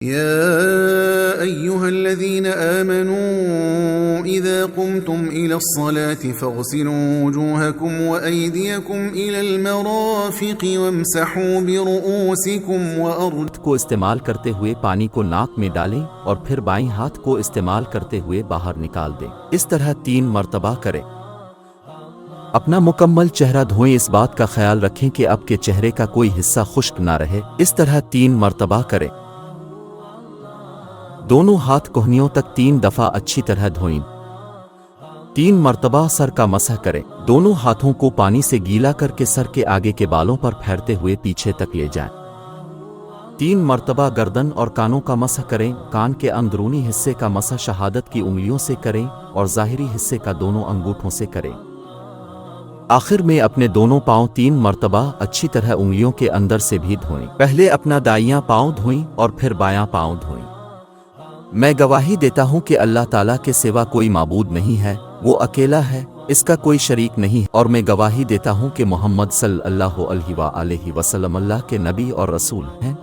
يا أيها الذين آمنوا إذا قمتم إلى الصلاة فاغسلوا وجوهكم وأيديكم إلى المرافق وامسحوا برؤوسكم وأرجلكم کو استعمال کرتے ہوئے پانی کو ناک میں ڈالیں اور پھر بائیں ہاتھ کو استعمال کرتے ہوئے باہر نکال دیں۔ اس طرح 3 مرتبہ کریں۔ اپنا مکمل چہرہ دھوئیں، اس بات کا خیال رکھیں کہ آپ کے چہرے کا کوئی حصہ خشک نہ رہے۔ اس طرح 3 مرتبہ کریں۔ دونوں ہاتھ کوہنیوں تک 3 دفعہ اچھی طرح دھوئیں۔ 3 مرتبہ سر کا مسح کریں۔ دونوں ہاتھوں کو پانی سے گیلا کر کے سر کے آگے کے بالوں پر پھیرتے ہوئے پیچھے تک لے جائیں۔ 3 مرتبہ گردن اور کانوں کا مسح کریں۔ کان کے اندرونی حصے کا مسح شہادت کی انگلیوں سے کریں اور ظاہری حصے کا دونوں انگوٹھوں سے کریں۔ آخر میں اپنے دونوں پاؤں 3 مرتبہ اچھی طرح انگلیوں کے اندر سے بھی دھوئیں۔ پہلے اپنا دائیاں پاؤں دھوئیں اور پھر بایاں پاؤں دھوئیں۔ میں گواہی دیتا ہوں کہ اللہ تعالیٰ کے سوا کوئی معبود نہیں ہے، وہ اکیلا ہے، اس کا کوئی شریک نہیں، اور میں گواہی دیتا ہوں کہ محمد صلی اللہ علیہ وآلہ وسلم اللہ کے نبی اور رسول ہیں۔